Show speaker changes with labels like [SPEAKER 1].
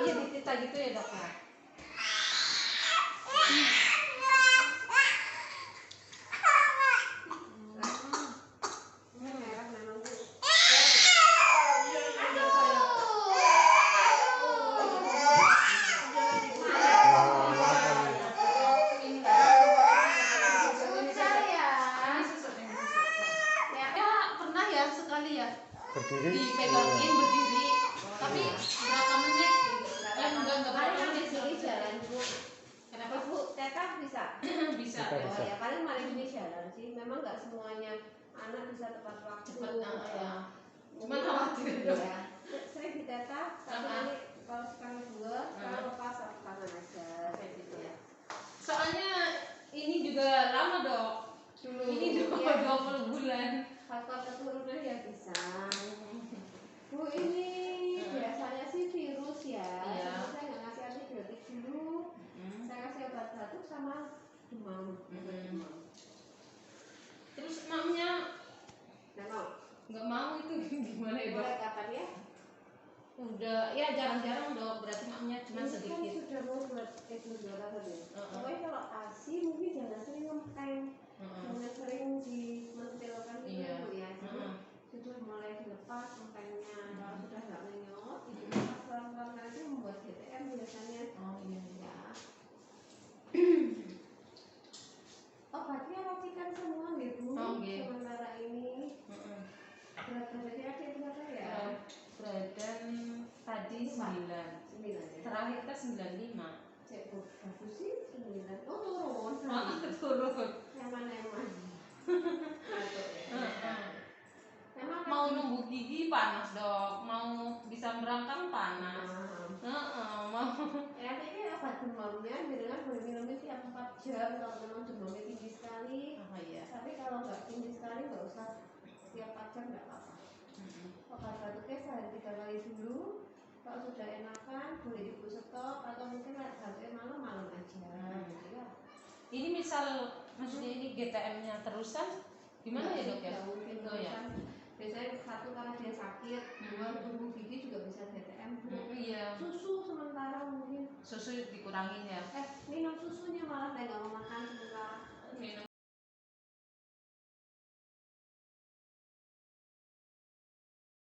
[SPEAKER 1] iya ditita gitu ya dok ya.
[SPEAKER 2] Berdiri?
[SPEAKER 1] Dipegangin berdiri, tapi berapa menit? Enggak berapa menit
[SPEAKER 3] sih jalan Bu.
[SPEAKER 1] Kenapa
[SPEAKER 3] Bu? Teta bisa?
[SPEAKER 1] bisa?
[SPEAKER 2] Bisa.
[SPEAKER 3] Oh ya paling ini jalan sih. Memang nggak semuanya anak bisa tepat waktu.
[SPEAKER 1] Cepat
[SPEAKER 3] ya.
[SPEAKER 1] Cuman khawatir dong.
[SPEAKER 3] Ya. Sering diteta, satu kali kalau sekali dua, kalau lepas satu tangan aja kayak gitu ya.
[SPEAKER 1] Soalnya ini juga lama dok.
[SPEAKER 3] Dulu
[SPEAKER 1] Ini
[SPEAKER 3] ya,
[SPEAKER 1] 20 bulan.
[SPEAKER 3] faktor keturunan ya bisa. Bu ini biasanya sih virus ya.
[SPEAKER 1] Iya.
[SPEAKER 3] Saya nggak ngasih antibiotik dulu. Saya kasih obat batuk sama demam.
[SPEAKER 1] Terus mamnya
[SPEAKER 3] Nggak mau.
[SPEAKER 1] nggak mau itu gimana ya dok?
[SPEAKER 3] Mulai kapan ya?
[SPEAKER 1] Udah ya jarang-jarang dok, berarti mamnya cuma
[SPEAKER 3] Ini
[SPEAKER 1] sedikit.
[SPEAKER 3] kan sudah mau buat berapa tadi? Pokoknya kalau ASI mungkin jangan sering ngempeng, jangan sering dimentilkan gitu
[SPEAKER 1] Iya.
[SPEAKER 3] Bu, ya. Jadi sudah mulai dilepas ngempengnya. Kalau sudah nggak menyot, itu lepas pelan-pelan nanti membuat GTM biasanya.
[SPEAKER 1] Oh iya.
[SPEAKER 3] Ya. Obatnya rapikan semua nih Bu.
[SPEAKER 1] Oh, iya.
[SPEAKER 3] Sementara ini berat badannya ada berapa ya?
[SPEAKER 1] Berat badan tadi 9.
[SPEAKER 3] 9 ya.
[SPEAKER 1] Terakhir kita 95.
[SPEAKER 3] Cek Bu, bagus sih 9. Oh turun.
[SPEAKER 1] Turun.
[SPEAKER 3] Yang mana yang mana? Emang
[SPEAKER 1] Mau numbuh gigi panas dok, mau bisa merangkang panas. Mau.
[SPEAKER 3] ya ini obat demamnya dengan boleh minumnya tiap 4 jam kalau memang demamnya tinggi sekali.
[SPEAKER 1] Oh iya.
[SPEAKER 3] Tapi kalau nggak tinggi sekali nggak usah tiap 4 jam nggak apa-apa. Obat batuknya sehari 3 kali dulu. Kalau sudah enakan boleh ibu stop atau mungkin batuknya malam-malam aja. Gitu ya.
[SPEAKER 1] Ini misal maksudnya ini GTM-nya terusan gimana ya dok ya?
[SPEAKER 3] Nggak mungkin
[SPEAKER 1] Oh ya.
[SPEAKER 3] terusan. Biasanya satu karena dia sakit, dua tumbuh gigi juga bisa GTM.
[SPEAKER 1] Iya.
[SPEAKER 3] Susu sementara mungkin
[SPEAKER 1] Susu dikurangin ya.
[SPEAKER 3] minum susunya malah saya nggak mau